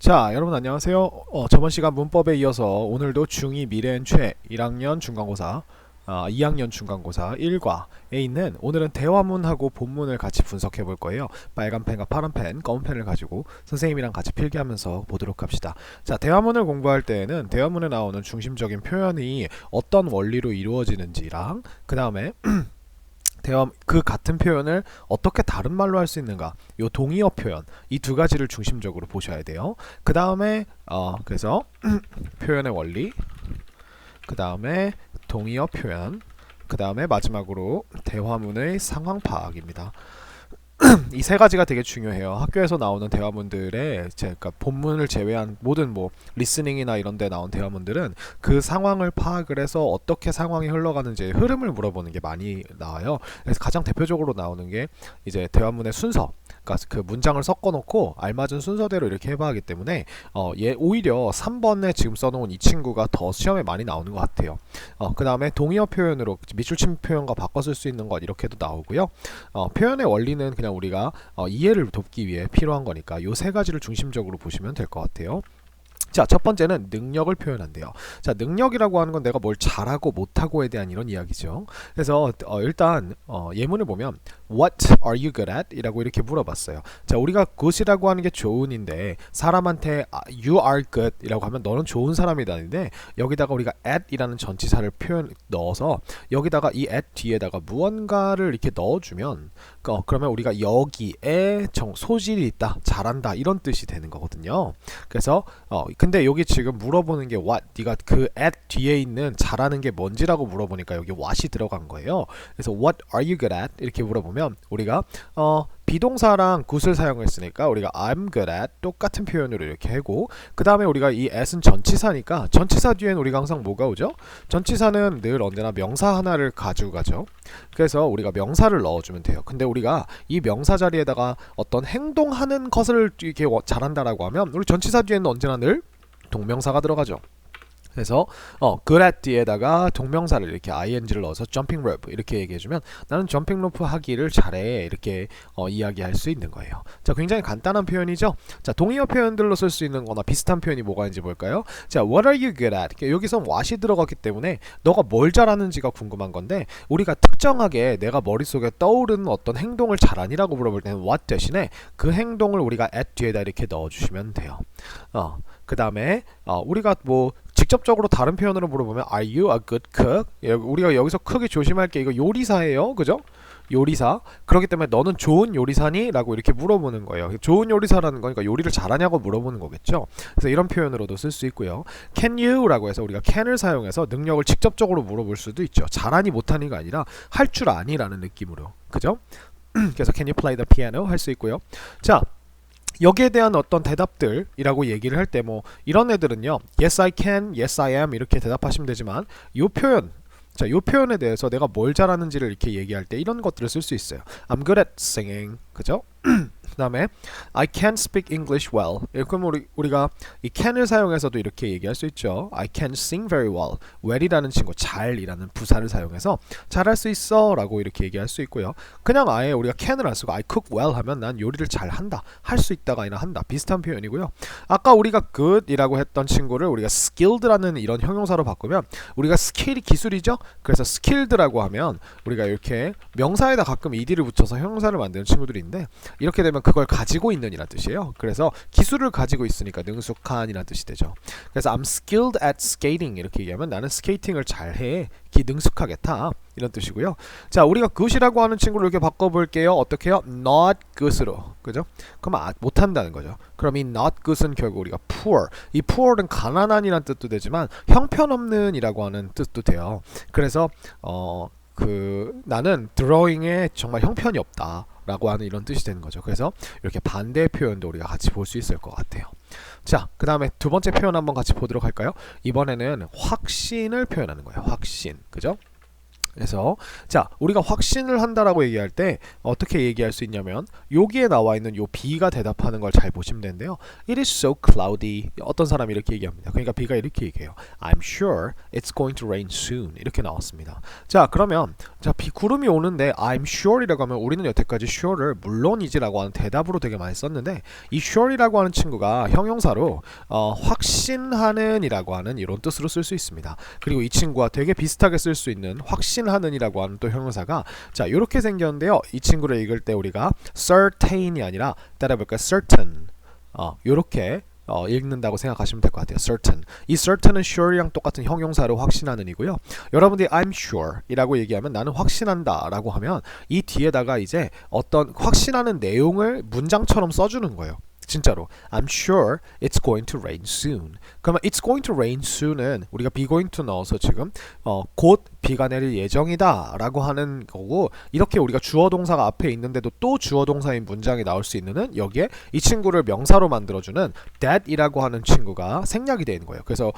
자, 여러분 안녕하세요. 저번 시간 문법에 이어서 오늘도 중2 미래엔 최 1학년 중간고사 2학년 중간고사 1과에 있는 오늘은 대화문하고 본문을 같이 분석해 볼 거예요. 빨간 펜과 파란 펜, 검은 펜을 가지고 선생님이랑 같이 필기하면서 보도록 합시다. 자, 대화문을 공부할 때에는 대화문에 나오는 중심적인 표현이 어떤 원리로 이루어지는지랑 그 다음에 그 같은 표현을 어떻게 다른 말로 할 수 있는가, 요 동의어 표현, 이 두 가지를 중심적으로 보셔야 돼요. 그 다음에 그래서 표현의 원리, 그 다음에 동의어 표현, 그 다음에 마지막으로 대화문의 상황 파악입니다. 이 세 가지가 되게 중요해요. 학교에서 나오는 대화문들의 그러니까 본문을 제외한 모든 리스닝이나 이런 데 나온 대화문들은 그 상황을 파악을 해서 어떻게 상황이 흘러가는지 흐름을 물어보는 게 많이 나와요. 그래서 가장 대표적으로 나오는 게 이제 대화문의 순서, 그러니까 그 문장을 섞어 놓고 알맞은 순서대로 이렇게 해봐야 하기 때문에 오히려 3번에 지금 써놓은 이 친구가 더 시험에 많이 나오는 것 같아요. 그 다음에 동의어 표현으로 밑줄 친 표현과 바꿔 쓸 수 있는 것 이렇게도 나오고요. 표현의 원리는 그냥 우리가 이해를 돕기 위해 필요한 거니까 요 세 가지를 중심적으로 보시면 될 것 같아요. 자, 첫 번째는 능력을 표현한대요. 자, 능력이라고 하는 건 내가 뭘 잘하고 못하고에 대한 이런 이야기죠. 그래서 일단 예문을 보면 What are you good at? 이라고 이렇게 물어봤어요. 자, 우리가 good이라고 하는 게 좋은인데 사람한테 you are good 이라고 하면 너는 좋은 사람이다는데, 여기다가 우리가 at 이라는 전치사를 넣어서 여기다가 이 at 뒤에다가 무언가를 이렇게 넣어주면 그러면 우리가 여기에 소질이 있다, 잘한다 이런 뜻이 되는 거거든요. 그래서 근데 여기 지금 물어보는 게 what, 네가 그 at 뒤에 있는 잘하는 게 뭔지라고 물어보니까 여기 what이 들어간 거예요. 그래서 what are you good at? 이렇게 물어보면 우리가 비동사랑 good을 사용했으니까 우리가 I'm good at 똑같은 표현으로 이렇게 하고, 그 다음에 우리가 이 at은 전치사니까 전치사 뒤엔 우리가 항상 뭐가 오죠? 전치사는 늘 언제나 명사 하나를 가지고 가죠. 그래서 우리가 명사를 넣어주면 돼요. 근데 우리가 이 명사 자리에다가 어떤 행동하는 것을 이렇게 잘한다라고 하면 우리 전치사 뒤에는 언제나 늘 동명사가 들어가죠. 그래서 good at 뒤에다가 동명사를 이렇게 ing를 넣어서 jumping rope 이렇게 얘기해주면 나는 점핑 로프 하기를 잘해 이렇게 이야기할 수 있는 거예요. 자, 굉장히 간단한 표현이죠. 자, 동의어 표현들로 쓸 수 있는 거나 비슷한 표현이 뭐가 있는지 볼까요? 자, what are you good at? 여기서 what이 들어갔기 때문에 너가 뭘 잘하는지가 궁금한 건데, 우리가 특정하게 내가 머릿속에 떠오르는 어떤 행동을 잘하니라고 물어볼 때는 what 대신에 그 행동을 우리가 at 뒤에다 이렇게 넣어주시면 돼요. 그 다음에 우리가 직접적으로 다른 표현으로 물어보면 Are you a good cook? 우리가 여기서 크게 조심할 게 이거 요리사예요, 그죠? 요리사. 그렇기 때문에 너는 좋은 요리사니? 라고 이렇게 물어보는 거예요. 좋은 요리사라는 거니까 요리를 잘하냐고 물어보는 거겠죠. 그래서 이런 표현으로도 쓸 수 있고요. Can you? 라고 해서 우리가 can을 사용해서 능력을 직접적으로 물어볼 수도 있죠. 잘하니 못하니가 아니라 할 줄 아니 라는 느낌으로, 그죠? 그래서 Can you play the piano? 할 수 있고요. 자, 여기에 대한 어떤 대답들이라고 얘기를 할 때 이런 애들은요, yes I can, yes I am 이렇게 대답하시면 되지만 요 표현, 자, 요 표현에 대해서 내가 뭘 잘하는지를 이렇게 얘기할 때 이런 것들을 쓸 수 있어요. I'm good at singing, 그죠? 그 다음에 I can speak English well. 그럼 우리가 이 can을 사용해서도 이렇게 얘기할 수 있죠. I can sing very well. well이라는 친구, 잘이라는 부사를 사용해서 잘할 수 있어 라고 이렇게 얘기할 수 있고요. 그냥 아예 우리가 can을 안 쓰고 I cook well 하면 난 요리를 잘 한다, 할 수 있다가 아니라 한다, 비슷한 표현이고요. 아까 우리가 good 이라고 했던 친구를 우리가 skilled라는 이런 형용사로 바꾸면 우리가 skill이 기술이죠. 그래서 skilled라고 하면 우리가 이렇게 명사에다 가끔 ed를 붙여서 형용사를 만드는 친구들이 있는데, 이렇게 되면 그걸 가지고 있는 이란 뜻이에요. 그래서 기술을 가지고 있으니까 능숙한 이란 뜻이 되죠. 그래서 I'm skilled at skating 이렇게 얘기하면 나는 스케이팅을 잘해, 능숙하게 타 이런 뜻이고요. 자, 우리가 good이라고 하는 친구를 이렇게 바꿔볼게요. 어떻게 해요? not good으로, 그죠? 그럼 못한다는 거죠. 그럼 이 not good은 결국 우리가 poor, 이 poor은 가난한이란 뜻도 되지만 형편없는 이라고 하는 뜻도 돼요. 그래서 나는 드로잉에 정말 형편이 없다 라고 하는 이런 뜻이 되는 거죠. 그래서 이렇게 반대 표현도 우리가 같이 볼 수 있을 것 같아요. 자, 그 다음에 두 번째 표현 한번 같이 보도록 할까요? 이번에는 확신을 표현하는 거예요. 확신, 그죠? 그래서 자, 우리가 확신을 한다라고 얘기할 때 어떻게 얘기할 수 있냐면 여기에 나와 있는 요 B가 대답하는 걸 잘 보시면 되는데요. It is so cloudy. 어떤 사람이 이렇게 얘기합니다. 그러니까 B가 이렇게 얘기해요. I'm sure it's going to rain soon. 이렇게 나왔습니다. 자, 그러면 자, 구름이 오는데 I'm sure이라고 하면 우리는 여태까지 sure를 물론이지라고 하는 대답으로 되게 많이 썼는데 이 sure이라고 하는 친구가 형용사로 확신하는이라고 하는 이런 뜻으로 쓸 수 있습니다. 그리고 이 친구와 되게 비슷하게 쓸 수 있는 확신하는이라고 하는 또 형용사가 자, 이렇게 생겼는데요. 이 친구를 읽을 때 우리가 certain이 아니라 따라해볼까요? certain 이렇게 읽는다고 생각하시면 될 것 같아요. certain. 이 certain은 sure이랑 똑같은 형용사로 확신하는이고요. 여러분들이 I'm sure 이라고 얘기하면 나는 확신한다 라고 하면 이 뒤에다가 이제 어떤 확신하는 내용을 문장처럼 써주는 거예요. 진짜로 I'm sure it's going to rain soon. 그러면 it's going to rain soon은 우리가 be going to 넣어서 지금 곧 비가 내릴 예정이다 라고 하는 거고, 이렇게 우리가 주어 동사가 앞에 있는데도 또 주어 동사인 문장이 나올 수 있는 여기에 이 친구를 명사로 만들어주는 that 이라고 하는 친구가 생략이 되어 있는 거예요. 그래서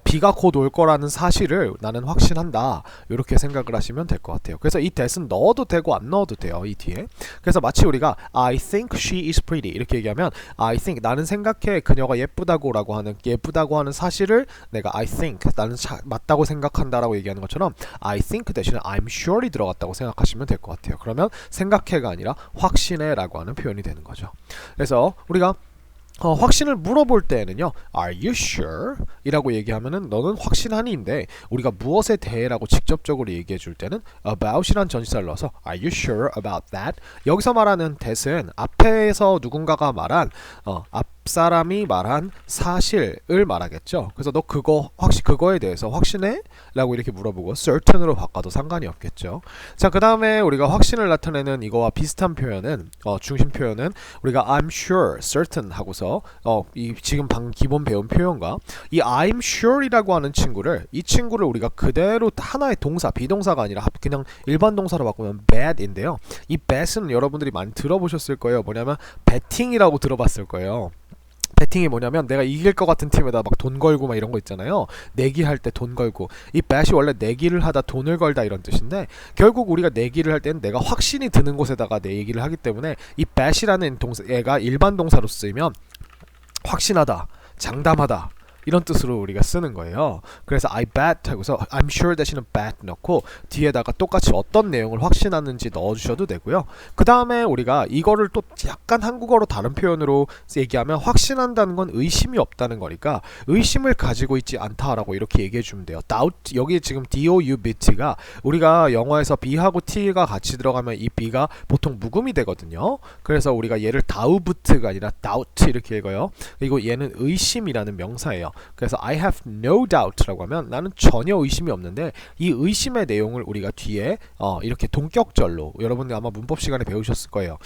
비가 곧 올 거라는 사실을 나는 확신한다 이렇게 생각을 하시면 될 것 같아요. 그래서 이 that은 넣어도 되고 안 넣어도 돼요. 이 뒤에. 그래서 마치 우리가 I think she is pretty 이렇게 얘기하면 I think 나는 생각해 그녀가 예쁘다고 하는 사실을 내가 I think 나는 맞다고 생각한다 라고 얘기하는 것처럼 I think 대신에 I'm sure이 들어갔다고 생각하시면 될 것 같아요. 그러면 생각해가 아니라 확신해 라고 하는 표현이 되는 거죠. 그래서 우리가 확신을 물어볼 때에는요 Are you sure? 이라고 얘기하면은 너는 확신하니인데, 우리가 무엇에 대해 라고 직접적으로 얘기해 줄 때는 about 이란 전치사를 넣어서 Are you sure about that? 여기서 말하는 that은 앞에서 누군가가 말한 앞사람이 말한 사실을 말하겠죠. 그래서 너 그거에 대해서 확신해? 라고 이렇게 물어보고 certain으로 바꿔도 상관이 없겠죠. 자, 그 다음에 우리가 확신을 나타내는 이거와 비슷한 표현은 중심 표현은 우리가 I'm sure, certain 하고서 이 지금 기본 배운 표현과 이 I'm sure이라고 하는 이 친구를 우리가 그대로 하나의 동사, 비동사가 아니라 그냥 일반 동사로 바꾸면 bet인데요. 이 bet은 여러분들이 많이 들어보셨을 거예요. 뭐냐면 betting이라고 들어봤을 거예요. 배팅이 뭐냐면 내가 이길 것 같은 팀에다 막 돈 걸고 막 이런 거 있잖아요. 내기할 때 돈 걸고. 이 bet이 원래 내기를 하다 돈을 걸다 이런 뜻인데, 결국 우리가 내기를 할 때는 내가 확신이 드는 곳에다가 내기를 하기 때문에 이 bet이라는 얘가 일반 동사로 쓰이면 확신하다, 장담하다 이런 뜻으로 우리가 쓰는 거예요. 그래서 I bet 하고서 I'm sure 대신에 bet 넣고 뒤에다가 똑같이 어떤 내용을 확신하는지 넣어주셔도 되고요. 그 다음에 우리가 이거를 또 약간 한국어로 다른 표현으로 얘기하면 확신한다는 건 의심이 없다는 거니까 의심을 가지고 있지 않다라고 이렇게 얘기해 주면 돼요. doubt, 여기 지금 doubt가 우리가 영어에서 be하고 t가 같이 들어가면 이 be가 보통 묵음이 되거든요. 그래서 우리가 얘를 doubt가 아니라 doubt 이렇게 읽어요. 그리고 얘는 의심이라는 명사예요. 그래서 I have no doubt라고 하면 나는 전혀 의심이 없는데, 이 의심의 내용을 우리가 뒤에 이렇게 동격절로, 여러분들 아마 문법 시간에 배우셨을 거예요.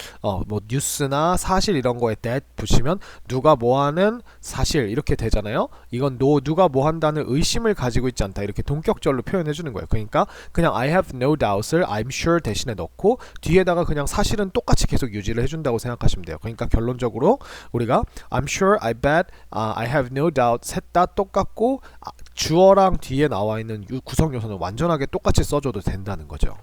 뭐 뉴스나 사실 이런 거에 that 붙이면 누가 뭐하는 사실 이렇게 되잖아요. 이건 누가 뭐한다는 의심을 가지고 있지 않다 이렇게 동격절로 표현해 주는 거예요. 그러니까 그냥 I have no doubt을 I'm sure 대신에 넣고 뒤에다가 그냥 사실은 똑같이 계속 유지를 해준다고 생각하시면 돼요. 그러니까 결론적으로 우리가 I'm sure, I bet, I have no doubt 셋 다 똑같고 주어랑 뒤에 나와 있는 구성 요소는 완전하게 똑같이 써줘도 된다는 거죠.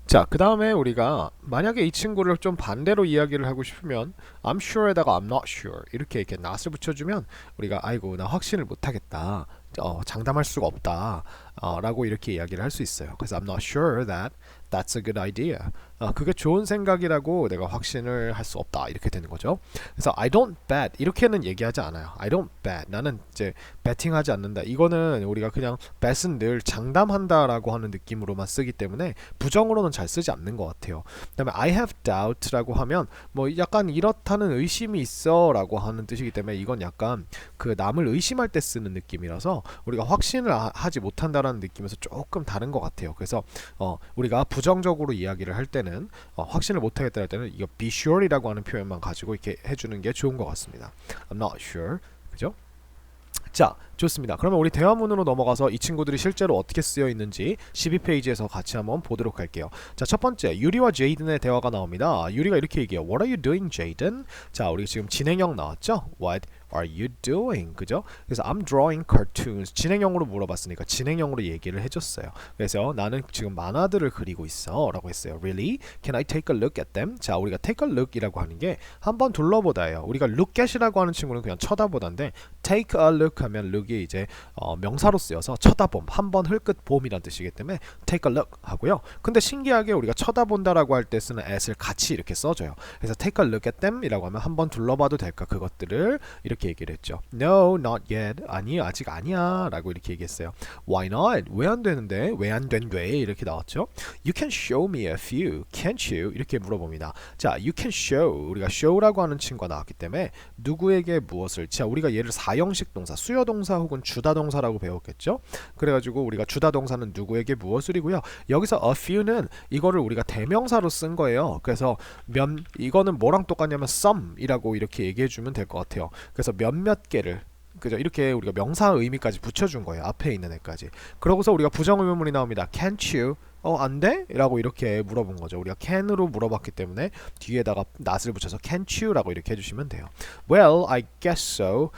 자, 그 다음에 우리가 만약에 이 친구를 좀 반대로 이야기를 하고 싶으면 I'm sure에다가 I'm not sure 이렇게 not을 붙여주면 우리가 아이고 나 확신을 못하겠다, 장담할 수가 없다 라고 이렇게 이야기를 할 수 있어요. 그래서 I'm not sure that that's a good idea. 그게 좋은 생각이라고 내가 확신을 할 수 없다 이렇게 되는 거죠. 그래서 I don't bet 이렇게는 얘기하지 않아요. I don't bet, 나는 이제 betting하지 않는다. 이거는 우리가 그냥 bet은 늘 장담한다라고 하는 느낌으로만 쓰기 때문에 부정으로는 잘 쓰지 않는 것 같아요. 그다음에 I have doubt라고 하면 뭐 약간 이렇다는 의심이 있어라고 하는 뜻이기 때문에 이건 약간 그 남을 의심할 때 쓰는 느낌이라서 우리가 확신을 하지 못한다라는 느낌에서 조금 다른 것 같아요. 그래서 우리가 부정적으로 이야기를 할 때는 확신을 못하겠다 할 때는 이거 be sure이라고 하는 표현만 가지고 이렇게 해주는 게 좋은 것 같습니다. I'm not sure, 그죠? 자, 좋습니다. 그러면 우리 대화문으로 넘어가서 이 친구들이 실제로 어떻게 쓰여 있는지 12페이지에서 같이 한번 보도록 할게요. 자, 첫 번째 유리와 제이든의 대화가 나옵니다. 유리가 이렇게 얘기해요. What are you doing, Jaden? 자, 우리 지금 진행형 나왔죠? What are you doing? 그죠? 그래서 I'm drawing cartoons. 진행형으로 물어봤으니까 진행형으로 얘기를 해줬어요. 그래서 나는 지금 만화들을 그리고 있어 라고 했어요. Really? Can I take a look at them? 자, 우리가 take a look이라고 하는 게 한번 둘러보다예요. 우리가 look at이라고 하는 친구는 그냥 쳐다보다인데 take a look 하면 look이 이제 명사로 쓰여서 쳐다봄, 한번 흘끗 봄이란 뜻이기 때문에 take a look 하고요. 근데 신기하게 우리가 쳐다본다라고 할 때 쓰는 at을 같이 이렇게 써줘요. 그래서 take a look at them 이라고 하면 한번 둘러봐도 될까 그것들을 이렇게 얘기를 했죠. No, not yet. 아니, 아직 아니야 라고 이렇게 얘기했어요. Why not? 왜 안 되는데? 왜 안 된대? 이렇게 나왔죠. You can show me a few, can't you? 이렇게 물어봅니다. 자, you can show. 우리가 show라고 하는 친구가 나왔기 때문에 누구에게 무엇을, 자, 우리가 얘를 사형식 동사, 수요 동사 혹은 주다 동사라고 배웠겠죠. 그래가지고 우리가 주다 동사는 누구에게 무엇을이고요. 여기서 a few는 이거를 우리가 대명사로 쓴 거예요. 그래서 이거는 뭐랑 똑같냐면 some이라고 이렇게 얘기해주면 될 것 같아요. 그래서 몇몇 개를, 그죠? 이렇게 우리가 명사 의미까지 붙여준 거예요. 앞에 있는 애까지. 그러고서 우리가 부정의문문이 나옵니다. Can't you? 안 돼? 라고 이렇게 물어본 거죠. 우리가 can으로 물어봤기 때문에 뒤에다가 not을 붙여서 can't you? 라고 이렇게 해주시면 돼요. Well, I guess so.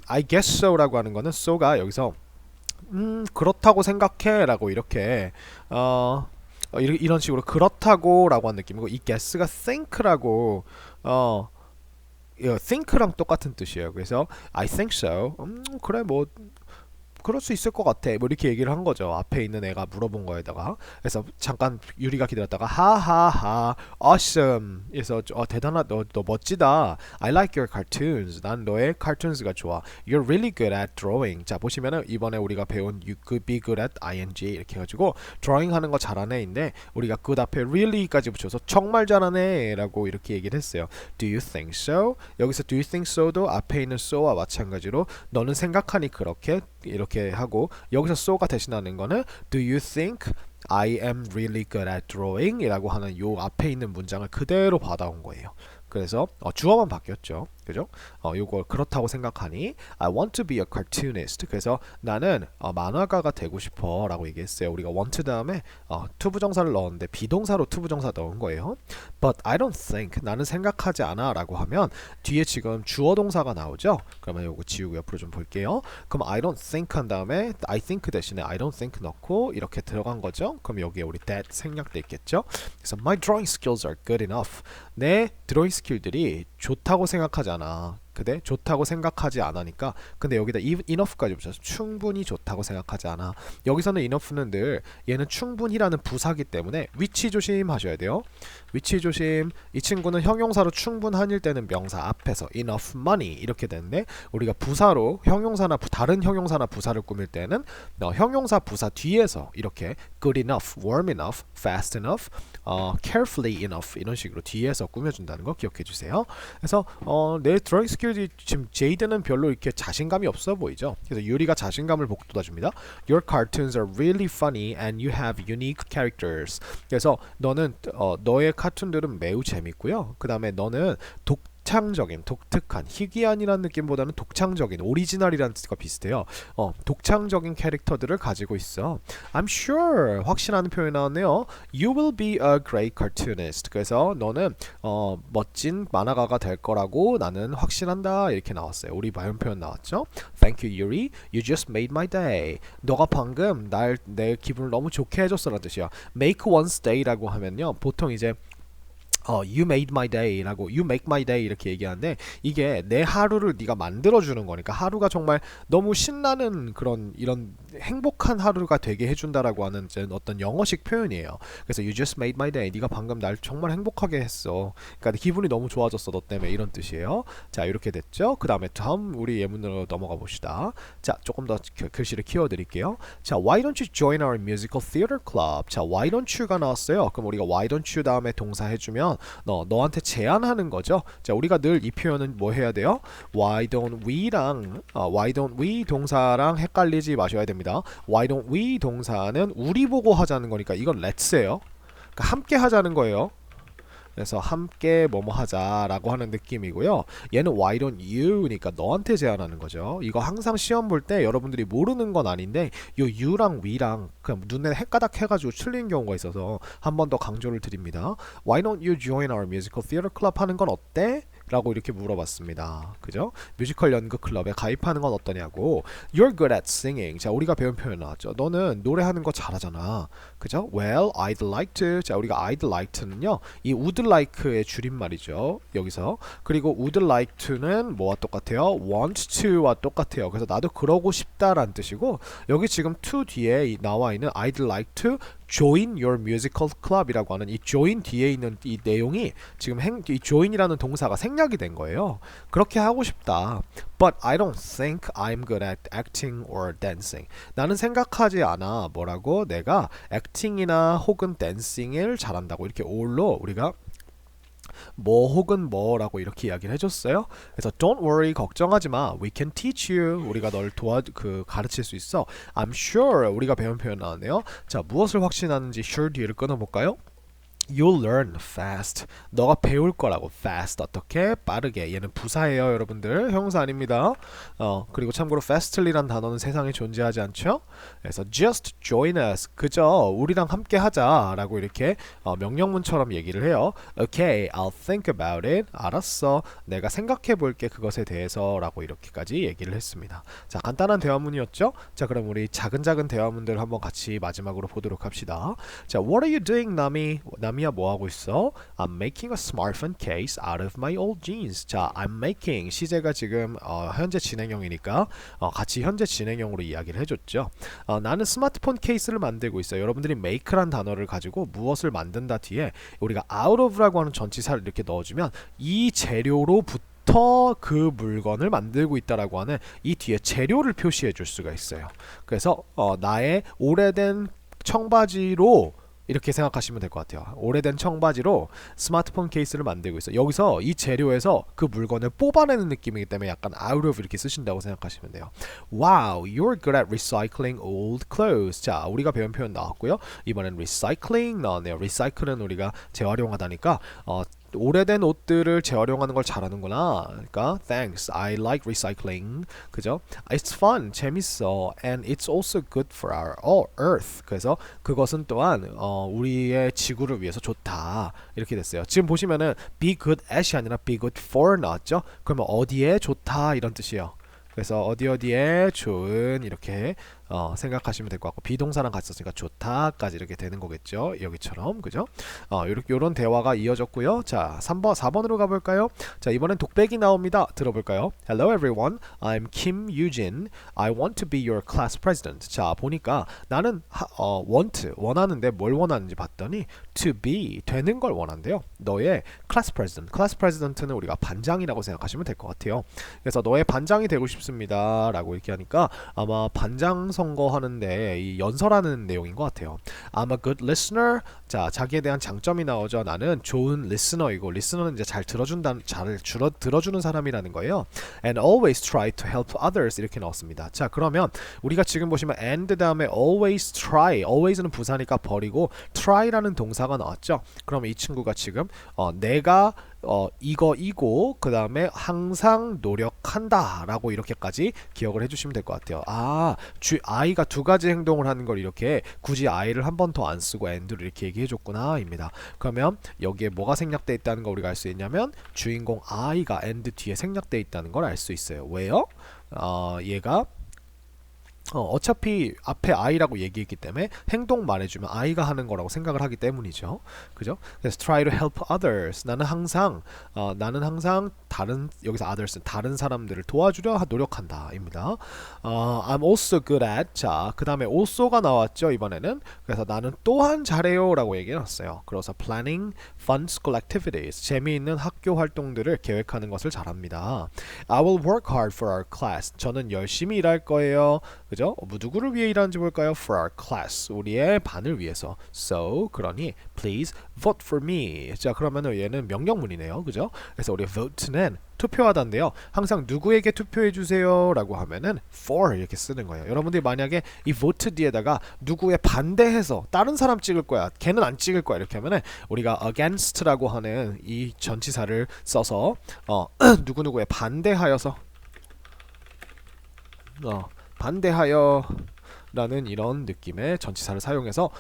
I guess so 라고 하는 거는 so가 여기서 그렇다고 생각해 라고 이렇게 이런 식으로 그렇다고 라고 하는 느낌이고, 이 guess가 think라고 think랑 똑같은 뜻이에요. 그래서 I think so. 그래 뭐 그럴 수 있을 것 같아. 뭐 이렇게 얘기를 한 거죠. 앞에 있는 애가 물어본 거에다가. 그래서 잠깐 유리가 기다렸다가 하하하 awesome. 그래서 대단하다. 너 멋지다. I like your cartoons. 난 너의 cartoons가 좋아. You're really good at drawing. 자, 보시면은 이번에 우리가 배운 you could be good at ing 이렇게 해가지고 drawing 하는 거 잘하네인데 우리가 good 앞에 really까지 붙여서 정말 잘하네 라고 이렇게 얘기를 했어요. Do you think so? 여기서 do you think so도 앞에 있는 so와 마찬가지로 너는 생각하니 그렇게 이렇게 하고, 여기서 so가 대신하는 거는 do you think I am really good at drawing? 이라고 하는 요 앞에 있는 문장을 그대로 받아온 거예요. 그래서 주어만 바뀌었죠. 그죠? 요걸 그렇다고 생각하니 I want to be a cartoonist. 그래서 나는 만화가가 되고 싶어 라고 얘기했어요. 우리가 want 다음에 to 부정사를 넣었는데 비동사로 to 부정사 넣은 거예요. But I don't think, 나는 생각하지 않아 라고 하면 뒤에 지금 주어 동사가 나오죠. 그러면 요거 지우고 옆으로 좀 볼게요. 그럼 I don't think 한 다음에 I think 대신에 I don't think 넣고 이렇게 들어간 거죠. 그럼 여기에 우리 that 생략돼 있겠죠. 그래서 my drawing skills are good enough. 내 드로잉 스킬들이 좋다고 생각하지 않아. 근데 좋다고 생각하지 않으니까, 근데 여기다 enough까지 붙여서 충분히 좋다고 생각하지 않아. 여기서는 enough는 늘 얘는 충분히라는 부사기 때문에 위치 조심하셔야 돼요. 위치 조심. 이 친구는 형용사로 충분한일 때는 명사 앞에서 enough money 이렇게 되는데, 우리가 부사로 형용사나 다른 형용사나 부사를 꾸밀 때는 형용사 부사 뒤에서 이렇게 good enough, warm enough, fast enough, carefully enough 이런 식으로 뒤에서 꾸며준다는 거 기억해 주세요. 그래서 내 드로잉 스킬이 지금 제이드는 별로 이렇게 자신감이 없어 보이죠. 그래서 유리가 자신감을 북돋아줍니다. Your cartoons are really funny and you have unique characters. 그래서 너는 너의 카툰들은 매우 재밌고요. 그 다음에 너는 독창적인, 독특한, 희귀한이라는 느낌보다는 독창적인, 오리지널이라는 뜻과 비슷해요. 독창적인 캐릭터들을 가지고 있어. I'm sure, 확신하는 표현이 나왔네요. You will be a great cartoonist. 그래서 너는 멋진 만화가가 될 거라고 나는 확신한다. 이렇게 나왔어요. 우리 발음 표현 나왔죠. Thank you, Yuri. You just made my day. 너가 방금 내 기분을 너무 좋게 해줬어라는 뜻이야. Make one's day라고 하면요, 보통 이제 you made my day라고 you make my day 이렇게 얘기하는데, 이게 내 하루를 네가 만들어주는 거니까 하루가 정말 너무 신나는 그런 이런 행복한 하루가 되게 해준다라고 하는 어떤 영어식 표현이에요. 그래서 you just made my day, 네가 방금 날 정말 행복하게 했어. 그러니까 기분이 너무 좋아졌어 너 때문에, 이런 뜻이에요. 자, 이렇게 됐죠. 그 다음에 다음 우리 예문으로 넘어가 봅시다. 자, 조금 더 글씨를 키워드릴게요. 자, why don't you join our musical theater club? 자, why don't you가 나왔어요. 그럼 우리가 why don't you 다음에 동사 해주면 너한테 제안하는 거죠. 자, 우리가 늘 이 표현은 뭐 해야 돼요? Why don't we 동사랑 헷갈리지 마셔야 됩니다. Why don't we 동사는 우리 보고 하자는 거니까 이건 let's예요. 그러니까 함께 하자는 거예요. 그래서 함께 뭐뭐 하자라고 하는 느낌이고요. 얘는 why don't you니까 너한테 제안하는 거죠. 이거 항상 시험 볼 때 여러분들이 모르는 건 아닌데 요 you랑 we랑 그냥 눈에 헷가닥 해가지고 틀린 경우가 있어서 한 번 더 강조를 드립니다. Why don't you join our musical theater club 하는 건 어때? 라고 이렇게 물어봤습니다. 그죠? 뮤지컬 연극 클럽에 가입하는 건 어떠냐고. You're good at singing. 자, 우리가 배운 표현 나왔죠. 너는 노래하는 거 잘하잖아. 그죠? Well, I'd like to. 자, 우리가 I'd like to는요, 이 would like의 줄임말이죠. 여기서. 그리고 would like to는 뭐와 똑같아요? want to와 똑같아요. 그래서 나도 그러고 싶다라는 뜻이고, 여기 지금 to 뒤에 나와 있는 I'd like to join your musical club이라고 하는 이 join 뒤에 있는 이 내용이 지금 이 join이라는 동사가 생략이 된 거예요. 그렇게 하고 싶다. But I don't think I'm good at acting or dancing. 나는 생각하지 않아. 뭐라고? 내가 acting이나 혹은 dancing을 잘한다고. 이렇게 all로 우리가 뭐 혹은 뭐라고 이렇게 이야기를 해줬어요. 그래서 don't worry, 걱정하지 마. We can teach you. 우리가 널 가르칠 수 있어. I'm sure. 우리가 배운 표현 나왔네요. 자, 무엇을 확신하는지 sure 뒤를 끊어볼까요? You'll learn fast. 너가 배울 거라고. fast. 어떻게? 빠르게. 얘는 부사예요, 여러분들. 형사 아닙니다. 그리고 참고로 fastly란 단어는 세상에 존재하지 않죠? 그래서 just join us. 그저 우리랑 함께 하자라고 이렇게 명령문처럼 얘기를 해요. Okay, I'll think about it. 알았어. 내가 생각해 볼게 그것에 대해서라고 이렇게까지 얘기를 했습니다. 자, 간단한 대화문이었죠? 자, 그럼 우리 작은 대화문들 한번 같이 마지막으로 보도록 합시다. 자, What are you doing, 나미? 나미야 뭐 하고 있어? I'm making a smartphone case out of my old jeans. 자, I'm making 시제가 지금 현재 진행형이니까 같이 현재 진행형으로 이야기를 해줬죠. 나는 스마트폰 케이스를 만들고 있어요. 여러분들이 make란 단어를 가지고 무엇을 만든다 뒤에 우리가 out of라고 하는 전치사를 이렇게 넣어주면 이 재료로부터 그 물건을 만들고 있다라고 하는 이 뒤에 재료를 표시해 줄 수가 있어요. 그래서 나의 오래된 청바지로 이렇게 생각하시면 될 것 같아요. 오래된 청바지로 스마트폰 케이스를 만들고 있어요. 여기서 이 재료에서 그 물건을 뽑아내는 느낌이기 때문에 약간 out of 이렇게 쓰신다고 생각하시면 돼요. Wow, you're good at recycling old clothes. 자, 우리가 배운 표현 나왔고요. 이번엔 recycling 나왔네요. recycle은 우리가 재활용하다니까 오래된 옷들을 재활용하는 걸 잘하는구나. 그러니까 thanks, I like recycling. 그죠? It's fun, 재밌어. And it's also good for our earth. 그래서 그것은 또한 우리의 지구를 위해서 좋다. 이렇게 됐어요. 지금 보시면은 be good at이 아니라 be good for 나왔죠? 그러면 어디에 좋다 이런 뜻이에요. 그래서 어디에 좋은 이렇게 생각하시면 될 것 같고, 비동사랑 같이 썼으니까 좋다까지 이렇게 되는 거겠죠. 여기처럼. 그죠? 요런 대화가 이어졌고요. 자, 4번으로 가볼까요? 자, 이번엔 독백이 나옵니다. 들어볼까요? Hello everyone, I'm Kim Eugene. I want to be your class president. 자, 보니까 나는 원하는데 뭘 원하는지 봤더니 to be, 되는 걸 원한대요. 너의 class president. class president는 우리가 반장이라고 생각하시면 될 것 같아요. 그래서 너의 반장이 되고 싶습니다 라고 이렇게 하니까 아마 반장 선거하는데 이 연설하는 내용인 것 같아요. I'm a good listener. 자, 자기에 대한 장점이 나오죠. 나는 좋은 listener이고, listener는 이제 잘 들어주는 사람이라는 거예요. And always try to help others 이렇게 나왔습니다. 자, 그러면 우리가 지금 보시면 and 다음에 always try, always는 부사니까 버리고 try라는 동사가 나왔죠. 그럼 이 친구가 지금 내가 이거 그 다음에 항상 노력한다 라고 이렇게까지 기억을 해주시면 될 것 같아요. I가 두 가지 행동을 하는 걸 이렇게 굳이 I를 한 번 더 안 쓰고 and를 이렇게 얘기해줬구나 입니다. 그러면 여기에 뭐가 생략되어 있다는 걸 우리가 알 수 있냐면 주인공 I가 and 뒤에 생략되어 있다는 걸 알 수 있어요. 왜요? 얘가 어차피 앞에 I라고 얘기했기 때문에 행동 말해주면 I가 하는 거라고 생각을 하기 때문이죠. 그죠? 그래서 try to help others. 나는 항상 여기서 others는 다른 사람들을 도와주려 노력한다 입니다. I'm also good at. 자, 그 다음에 also가 나왔죠 이번에는. 그래서 나는 또한 잘해요 라고 얘기해놨어요. 그래서 planning fun school activities. 재미있는 학교 활동들을 계획하는 것을 잘합니다. I will work hard for our class. 저는 열심히 일할 거예요. 그죠? 누구를 위해 일하는지 볼까요? For our class. 우리의 반을 위해서. So, 그러니 please vote for me. 자, 그러면은 얘는 명령문이네요. 그죠? 그래서 우리 vote는 투표하다인데요. 항상 누구에게 투표해 주세요 라고 하면은 for 이렇게 쓰는 거예요. 여러분들이 만약에 이 vote 뒤에다가 누구에 반대해서 다른 사람 찍을 거야, 걔는 안 찍을 거야 이렇게 하면은 우리가 against라고 하는 이 전치사를 써서 누구누구에 반대하여서 반대하여 라는 이런 느낌의 전치사를 사용해서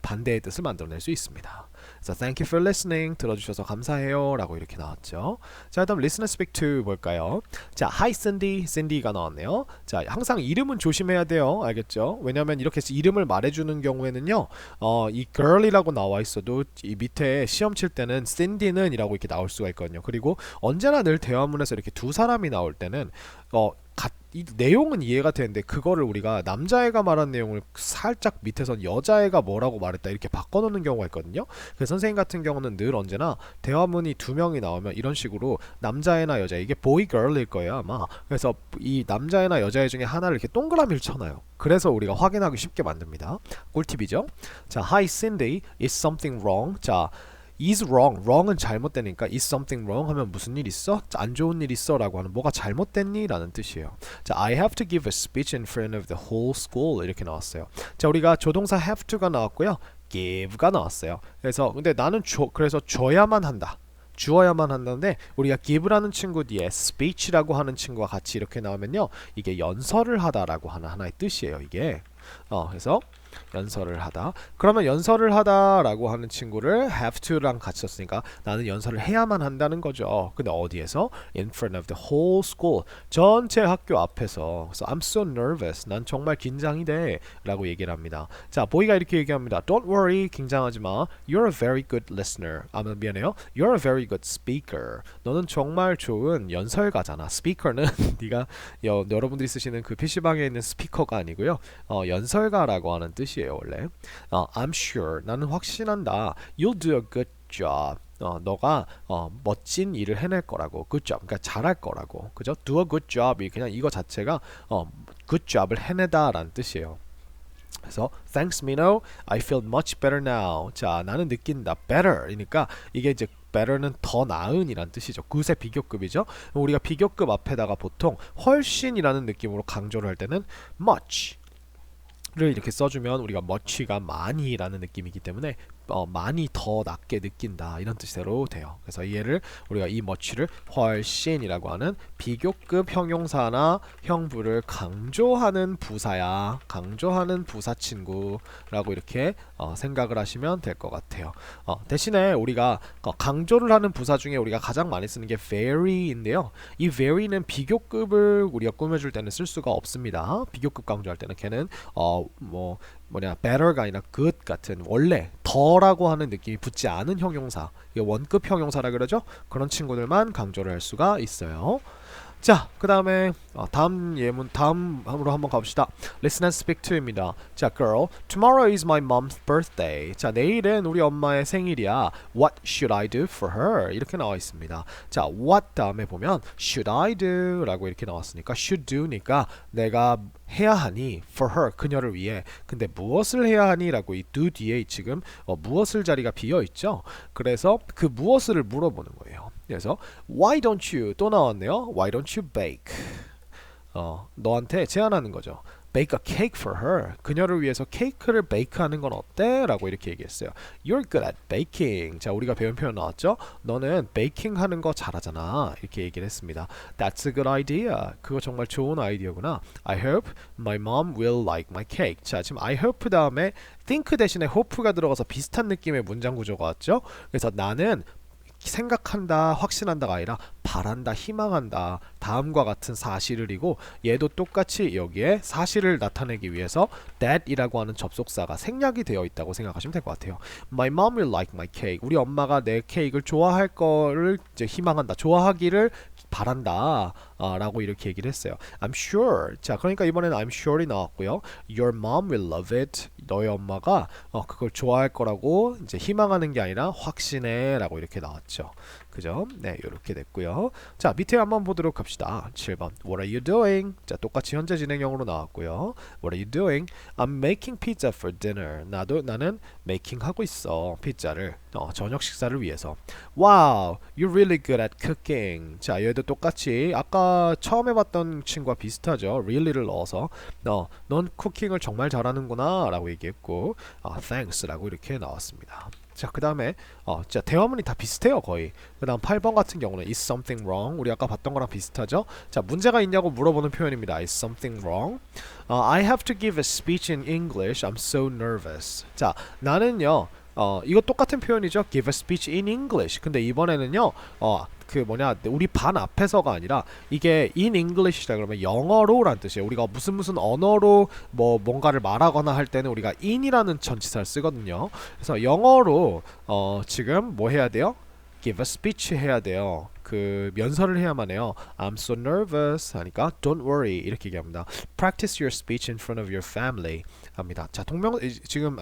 반대의 뜻을 만들어낼 수 있습니다. 그래서 thank you for listening. 들어주셔서 감사해요. 라고 이렇게 나왔죠. 자, 다음 listen and speak to 볼까요? 자, hi Cindy. Cindy가 나왔네요. 자, 항상 이름은 조심해야 돼요. 알겠죠? 왜냐면 이렇게 이름을 말해주는 경우에는요, 이 girl이라고 나와 있어도 이 밑에 시험 칠 때는 Cindy는 이라고 이렇게 나올 수가 있거든요. 그리고 언제나 늘 대화문에서 이렇게 두 사람이 나올 때는 이 내용은 이해가 되는데 그거를 우리가 남자애가 말한 내용을 살짝 밑에선 여자애가 뭐라고 말했다 이렇게 바꿔놓는 경우가 있거든요. 그래서 선생님 같은 경우는 늘 언제나 대화문이 두 명이 나오면 이런 식으로 남자애나 여자, 이게 boy girl일 거예요 아마. 그래서 이 남자애나 여자애 중에 하나를 이렇게 동그라미를 쳐놔요. 그래서 우리가 확인하기 쉽게 만듭니다. 꿀팁이죠. 자, hi Cindy, is something wrong? 자, is wrong, wrong은 잘못되니까 is something wrong 하면 무슨 일 있어? 안 좋은 일 있어? 라고 하는 뭐가 잘못됐니? 라는 뜻이에요. 자, I have to give a speech in front of the whole school 이렇게 나왔어요. 자, 우리가 조동사 have to가 나왔고요, give가 나왔어요. 그래서 근데 나는 그래서 줘야만 한다, 주어야만 한다는데 우리가 give라는 친구 뒤에 speech라고 하는 친구가 같이 이렇게 나오면요, 이게 연설을 하다라고 하는 하나의 뜻이에요. 이게 그래서 연설을 하다. 그러면 연설을 하다라고 하는 친구를 have to랑 같이 썼으니까 나는 연설을 해야만 한다는 거죠. 근데 어디에서? In front of the whole school. 전체 학교 앞에서. 그래서 I'm so nervous. 난 정말 긴장이 돼. 라고 얘기를 합니다. 자, 보이가 이렇게 얘기합니다. Don't worry. 긴장하지 마. You're a very good listener. 미안해요. You're a very good speaker. 너는 정말 좋은 연설가잖아. speaker는 네가 여러분들이 쓰시는 그 PC방에 있는 스피커가 아니고요. 연설가라고 하는 뜻이에요 원래. I'm sure. 나는 확신한다. You'll do a good job. 너가 멋진 일을 해낼 거라고. good job. 그러니까 잘할 거라고. 그죠? do a good job. 그냥 이거 자체가 good job을 해내다라는 뜻이에요. 그래서 thanks Mino, I feel much better now. 자, 나는 느낀다. better이니까 이게 이제 better는 더 나은이란 뜻이죠. good의 비교급이죠. 우리가 비교급 앞에다가 보통 훨씬이라는 느낌으로 강조를 할 때는 much 를 이렇게 써주면 우리가 much가 많이라는 느낌이기 때문에 많이 더 낫게 느낀다 이런 뜻대로 돼요. 그래서 이 얘를 우리가 이 much를 훨씬이라고 하는 비교급 형용사나 형부를 강조하는 부사야, 강조하는 부사 친구라고 이렇게 생각을 하시면 될 것 같아요. 대신에 우리가 강조를 하는 부사 중에 우리가 가장 많이 쓰는 게 very인데요. 이 very는 비교급을 우리가 꾸며줄 때는 쓸 수가 없습니다. 비교급 강조할 때는 걔는 better가 아니라 good 같은 원래 더라고 하는 느낌이 붙지 않은 형용사, 이게 원급 형용사라 그러죠. 그런 친구들만 강조를 할 수가 있어요. 자, 그 다음에 다음 예문 다음으로 한번 가봅시다. Listen and speak to입니다. 자, girl, tomorrow is my mom's birthday. 자, 내일은 우리 엄마의 생일이야. What should I do for her? 이렇게 나와 있습니다. 자, what 다음에 보면 should I do 라고 이렇게 나왔으니까 should do니까 내가 해야 하니 for her, 그녀를 위해. 근데 무엇을 해야 하니 라고 이 do 뒤에 지금 무엇을 자리가 비어 있죠. 그래서 그 무엇을 물어보는 거예요. 그래서 why don't you 또 나왔네요. Why don't you bake? 너한테 제안하는 거죠. Bake a cake for her. 그녀를 위해서 케이크를 베이크하는 건 어때? 라고 이렇게 얘기했어요. You're good at baking. 자, 우리가 배운 표현 나왔죠? 너는 베이킹 하는 거 잘하잖아. 이렇게 얘기를 했습니다. That's a good idea. 그거 정말 좋은 아이디어구나. I hope my mom will like my cake. 자, 지금 I hope 다음에 think 대신에 hope가 들어가서 비슷한 느낌의 문장 구조가 왔죠? 그래서 나는 생각한다, 확신한다가 아니라 바란다, 희망한다, 다음과 같은 사실을이고, 얘도 똑같이 여기에 사실을 나타내기 위해서 that이라고 하는 접속사가 생략이 되어 있다고 생각하시면 될 것 같아요. My mom will like my cake. 우리 엄마가 내 케이크를 좋아할 거를 이제 희망한다, 좋아하기를 바란다 라고 이렇게 얘기를 했어요. I'm sure. 자, 그러니까 이번에는 I'm sure이 나왔고요. Your mom will love it. 너의 엄마가 그걸 좋아할 거라고 이제 희망하는 게 아니라 확신해 라고 이렇게 나왔죠. 그죠? 네, 이렇게 됐고요. 자, 밑에 한번 보도록 합시다. 7번. What are you doing? 자, 똑같이 현재 진행형으로 나왔고요. What are you doing? I'm making pizza for dinner. 나는 making 하고 있어. 피자를 저녁 식사를 위해서. Wow, you're really good at cooking. 자, 얘도 똑같이 아까 처음 해봤던 친구와 비슷하죠. really를 넣어서 넌 쿠킹을 정말 잘하는구나 라고 얘기했고, thanks 라고 이렇게 나왔습니다. 자, 그 다음에 자, 대화문이 다 비슷해요 거의. 그 다음 8번 같은 경우는 is something wrong. 우리 아까 봤던 거랑 비슷하죠. 자, 문제가 있냐고 물어보는 표현입니다. is something wrong? I have to give a speech in English. I'm so nervous. 자, 나는요 이거 똑같은 표현이죠. give a speech in English. 근데 이번에는요. 우리 반 앞에서가 아니라 이게 in English라 그러면 영어로란 뜻이에요. 우리가 무슨 언어로 뭔가를 말하거나 할 때는 우리가 in이라는 전치사를 쓰거든요. 그래서 영어로 지금 뭐 해야 돼요? give a speech 해야 돼요. 그 면서를 해야만 해요. I'm so nervous 하니까 don't worry 이렇게 얘기합니다. Practice your speech in front of your family 합니다. 자, 지금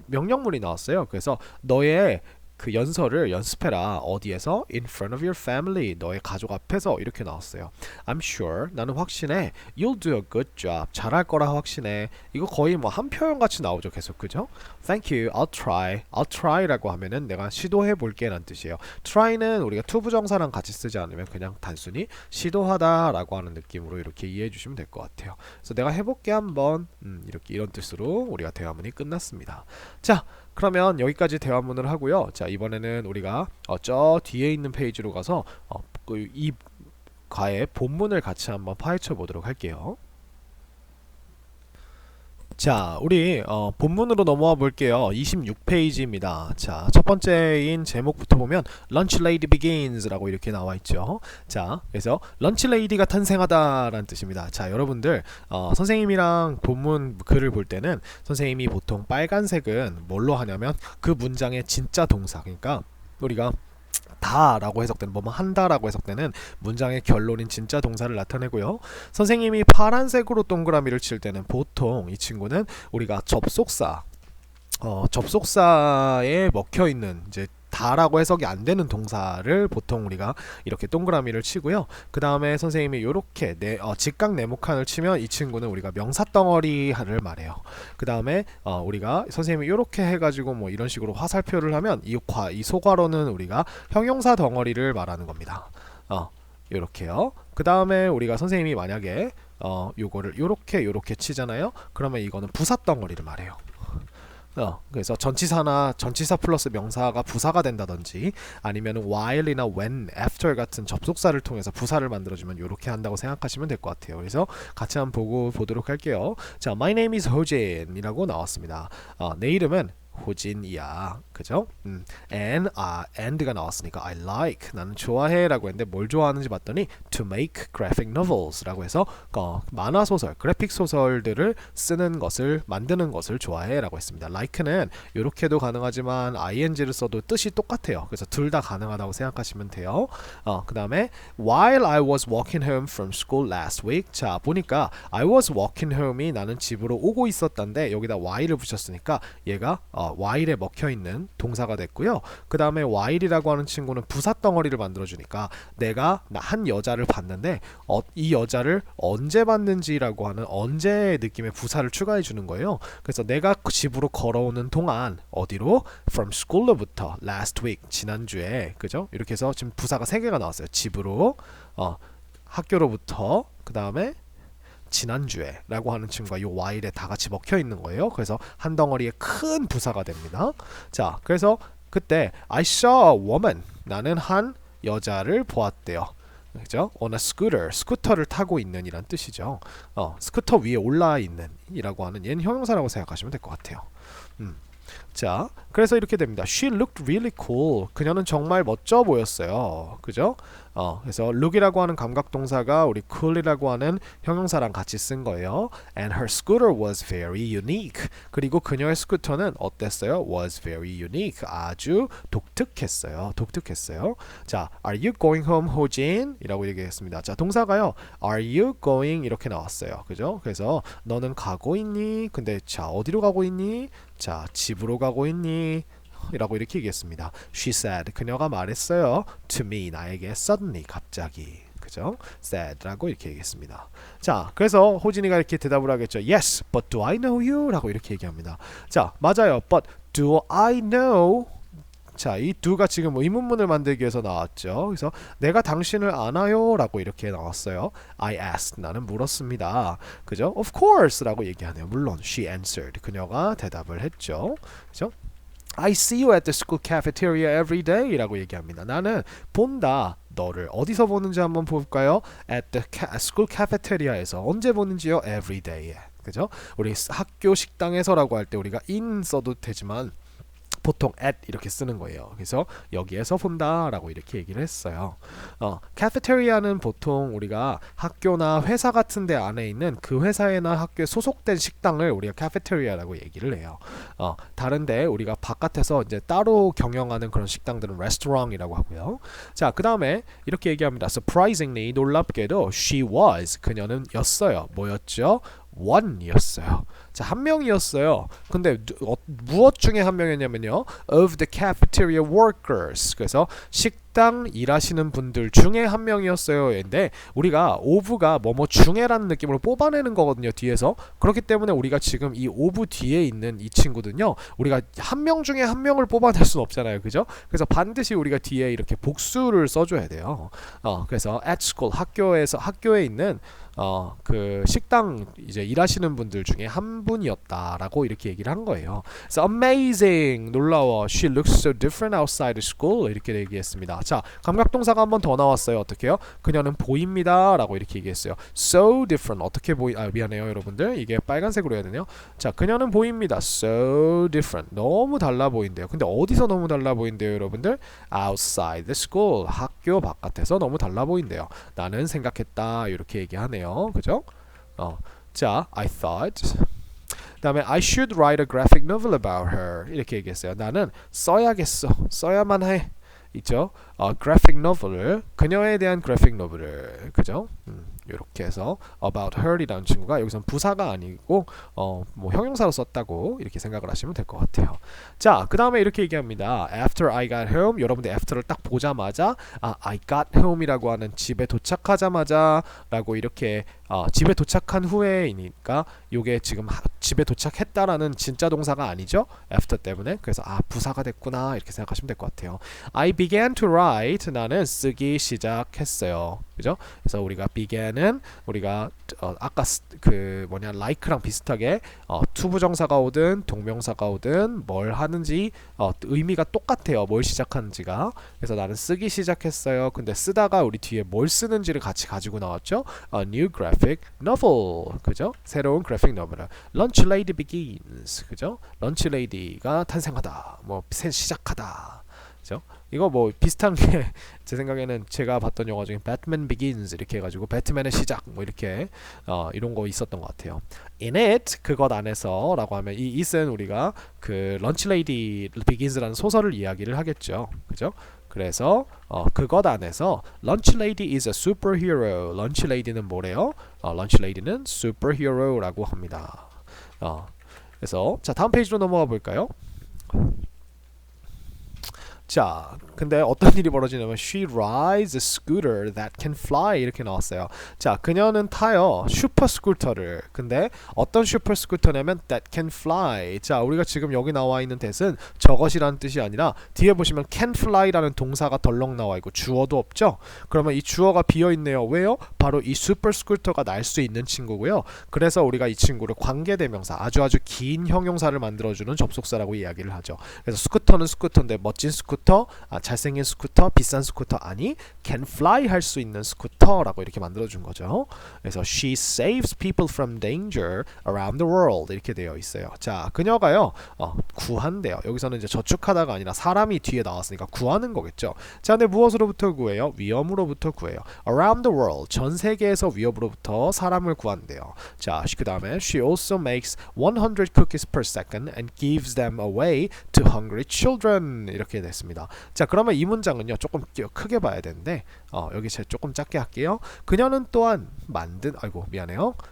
명령문이 나왔어요. 그래서 너의 그 연설을 연습해라. 어디에서? In front of your family. 너의 가족 앞에서 이렇게 나왔어요. I'm sure. 나는 확신해. You'll do a good job. 잘할 거라 확신해. 이거 거의 뭐 한 표현 같이 나오죠. 계속 그죠? Thank you. I'll try. I'll try라고 하면은 내가 시도해 볼게란 뜻이에요. try는 우리가 to 부정사랑 같이 쓰지 않으면 그냥 단순히 시도하다라고 하는 느낌으로 이렇게 이해해 주시면 될 것 같아요. 그래서 내가 해볼게 한번. 이렇게 이런 뜻으로 우리가 대화문이 끝났습니다. 자. 그러면 여기까지 대화문을 하고요. 자, 이번에는 우리가 저 뒤에 있는 페이지로 가서 이 과의 본문을 같이 한번 파헤쳐 보도록 할게요. 자, 우리 본문으로 넘어와 볼게요. 26페이지입니다. 자, 첫 번째인 제목부터 보면 Lunch Lady Begins 라고 이렇게 나와 있죠. 자, 그래서 Lunch Lady가 탄생하다라는 뜻입니다. 자, 여러분들 선생님이랑 본문 글을 볼 때는 선생님이 보통 빨간색은 뭘로 하냐면 그 문장의 진짜 동사, 그러니까 우리가 다라고 해석되는 뭐뭐 한다라고 해석되는 문장의 결론인 진짜 동사를 나타내고요. 선생님이 파란색으로 동그라미를 칠 때는 보통 이 친구는 우리가 접속사에 먹혀 있는 이제 다라고 해석이 안 되는 동사를 보통 우리가 이렇게 동그라미를 치고요. 그 다음에 선생님이 이렇게 직각 네모칸을 치면 이 친구는 우리가 명사 덩어리를 말해요. 그 다음에 우리가 선생님이 이렇게 해가지고 뭐 이런 식으로 화살표를 하면 이 소괄호는 우리가 형용사 덩어리를 말하는 겁니다. 요렇게요. 그 다음에 우리가 선생님이 만약에 요거를 요렇게 치잖아요. 그러면 이거는 부사 덩어리를 말해요. 그래서 전치사 플러스 명사가 부사가 된다든지 아니면 while이나 when, after 같은 접속사를 통해서 부사를 만들어주면 이렇게 한다고 생각하시면 될 것 같아요. 그래서 같이 한번 보도록 할게요. 자, my name is 호진이라고 나왔습니다. 내 이름은 호진이야. 그죠? and가 나왔으니까 I like, 나는 좋아해 라고 했는데 뭘 좋아하는지 봤더니 to make graphic novels 라고 해서 만화소설, 그래픽 소설들을 만드는 것을 좋아해 라고 했습니다. like는 이렇게도 가능하지만 ing를 써도 뜻이 똑같아요. 그래서 둘 다 가능하다고 생각하시면 돼요. 그 다음에 while I was walking home from school last week. 자, 보니까 I was walking home이 나는 집으로 오고 있었단데 여기다 while을 붙였으니까 얘가 while에 먹혀있는 동사가 됐고요. 그 다음에 while이라고 하는 친구는 부사 덩어리를 만들어주니까 내가 한 여자를 봤는데 이 여자를 언제 봤는지라고 하는 언제 느낌의 부사를 추가해 주는 거예요. 그래서 내가 집으로 걸어오는 동안 어디로? From school로부터 last week, 지난주에. 그죠? 이렇게 해서 지금 부사가 3개가 나왔어요. 집으로, 학교로부터, 그 다음에 지난주에 라고 하는 친구가 이 while에 다 같이 먹혀 있는 거예요. 그래서 한 덩어리의 큰 부사가 됩니다. 자, 그래서 그때 I saw a woman, 나는 한 여자를 보았대요. 그죠? on a scooter, 스쿠터를 타고 있는 이란 뜻이죠. 스쿠터 위에 올라 있는 이라고 하는 얘는 형용사라고 생각하시면 될 것 같아요. 자, 그래서 이렇게 됩니다. She looked really cool. 그녀는 정말 멋져 보였어요. 그죠? 그래서 look이라고 하는 감각동사가 우리 cool이라고 하는 형용사랑 같이 쓴 거예요. And her scooter was very unique. 그리고 그녀의 스쿠터는 어땠어요? Was very unique. 아주 독특했어요. 자, are you going home, 호진? 이라고 얘기했습니다. 자, 동사가요. Are you going? 이렇게 나왔어요. 그죠? 그래서 너는 가고 있니? 근데 자, 어디로 가고 있니? 자, 집으로 가고 있니? 이라고 이렇게 얘기했습니다. She said, 그녀가 말했어요. To me, 나에게 suddenly, 갑자기. 그죠? said라고 이렇게 얘기했습니다. 자, 그래서 호진이가 이렇게 대답을 하겠죠. Yes, but do I know you? 라고 이렇게 얘기합니다. 자, 맞아요. But do I know? 자, 이 do가 지금 의문문을 만들기 위해서 나왔죠. 그래서 내가 당신을 아나요? 라고 이렇게 나왔어요. I asked, 나는 물었습니다. 그죠? Of course 라고 얘기하네요. 물론, she answered, 그녀가 대답을 했죠. 그죠? I see you at the school cafeteria every day 라고 얘기합니다. 나는 본다. 너를 어디서 보는지 한번 볼까요? At the school cafeteria에서. 언제 보는지요? Every day. 그죠? 우리 학교 식당에서라고 할 때 우리가 in 써도 되지만 보통 at 이렇게 쓰는 거예요. 그래서 여기에서 본다라고 이렇게 얘기를 했어요. 카페테리아는 보통 우리가 학교나 회사 같은 데 안에 있는 그 회사에나 학교에 소속된 식당을 우리가 카페테리아라고 얘기를 해요. 다른데 우리가 바깥에서 이제 따로 경영하는 그런 식당들은 레스토랑이라고 하고요. 자, 그 다음에 이렇게 얘기합니다. Surprisingly, 놀랍게도 she was, 그녀는 였어요. 뭐였죠? one이었어요. 자, 한 명이었어요. 근데 무엇 중에 한 명이었냐면요. of the cafeteria workers. 그래서 식당 일하시는 분들 중에 한 명이었어요. 근데 우리가 of가 뭐뭐 중에라는 느낌으로 뽑아내는 거거든요. 뒤에서. 그렇기 때문에 우리가 지금 이 of 뒤에 있는 이 친구는요. 우리가 한 명 중에 한 명을 뽑아낼 수는 없잖아요. 그죠? 그래서 반드시 우리가 뒤에 이렇게 복수를 써줘야 돼요. 그래서 at school, 학교에 있는 그 식당 이제 일하시는 분들 중에 한 분이었다라고 이렇게 얘기를 한 거예요. 그래서 amazing, 놀라워. She looks so different outside school 이렇게 얘기했습니다. 자, 감각동사가 한 번 더 나왔어요. 어떻게요? 그녀는 보입니다라고 이렇게 얘기했어요. So different, 어떻게 미안해요 여러분들. 이게 빨간색으로 해야 되네요. 자, 그녀는 보입니다. So different, 너무 달라 보인대요. 근데 어디서 너무 달라 보인대요 여러분들? Outside the school, 학교 바깥에서 너무 달라 보인대요. 나는 생각했다 이렇게 얘기하네요. 그죠? 자, I thought. 그다음에 I should write a graphic novel about her 이렇게 얘기했어요. 나는 써야겠어. 써야만 해. 있죠? graphic novel을, 그녀에 대한 graphic novel을, 그죠? 이렇게 해서 about her이라는 친구가 여기선 부사가 아니고 뭐 형용사로 썼다고 이렇게 생각을 하시면 될 것 같아요. 자, 그 다음에 이렇게 얘기합니다. After I got home, 여러분들 after를 딱 보자마자 I got home이라고 하는 집에 도착하자마자 라고 이렇게 집에 도착한 후에이니까 요게 지금 집에 도착했다라는 진짜 동사가 아니죠? after 때문에. 그래서 부사가 됐구나 이렇게 생각하시면 될 것 같아요. I began to write, 나는 쓰기 시작했어요. 그죠? 그래서 우리가 began은 우리가 아까 그 like랑 비슷하게 투부정사가 오든 동명사가 오든 뭘 하는지 의미가 똑같아요. 뭘 시작하는지가. 그래서 나는 쓰기 시작했어요. 근데 쓰다가 우리 뒤에 뭘 쓰는지를 같이 가지고 나왔죠. A new graphic novel. 그죠? 새로운 graphic novel. Lunch lady begins. 그죠? Lunch lady가 탄생하다. 뭐 시작하다. 그죠? 이거 뭐 비슷한 게 제 생각에는 제가 봤던 영화 중에 Batman Begins 이렇게 해가지고 배트맨의 시작 뭐 이렇게 이런 거 있었던 것 같아요. In it, 그것 안에서 라고 하면 이 it은 우리가 그 Lunch Lady Begins라는 소설을 이야기를 하겠죠. 그죠? 그래서 그것 안에서 Lunch Lady is a superhero. Lunch Lady는 뭐래요? Lunch Lady는 superhero라고 합니다. 그래서 자, 다음 페이지로 넘어가 볼까요? 자, 근데 어떤 일이 벌어지냐면 She rides a scooter that can fly 이렇게 나왔어요. 자, 그녀는 타요 슈퍼 스쿠터를. 근데 어떤 슈퍼 스쿠터냐면 that can fly. 자, 우리가 지금 여기 나와 있는 that은 저것이라는 뜻이 아니라 뒤에 보시면 can fly라는 동사가 덜렁 나와 있고 주어도 없죠. 그러면 이 주어가 비어 있네요. 왜요? 바로 이 슈퍼 스쿠터가 날 수 있는 친구고요. 그래서 우리가 이 친구를 관계대명사, 아주 긴 형용사를 만들어주는 접속사라고 이야기를 하죠. 그래서 스쿠터는 스쿠터인데 멋진 스쿠터, 잘생긴 스쿠터, 비싼 스쿠터 아니 can fly 할 수 있는 스쿠터라고 이렇게 만들어준 거죠. 그래서 she saves people from danger around the world 이렇게 되어 있어요. 자, 그녀가요 구한대요. 여기서는 이제 저축하다가 아니라 사람이 뒤에 나왔으니까 구하는 거겠죠. 자, 근데 무엇으로부터 구해요? 위험으로부터 구해요. around the world, 전 세계에서 위협으로부터 사람을 구한대요. 자, 그 다음에 she also makes 100 cookies per second and gives them away to hungry children 이렇게 됐습니다. 자, 그러면 이 문장은요 조금 크게 봐야 되는데 여기 제가 조금 작게 할게요. 그녀는 또한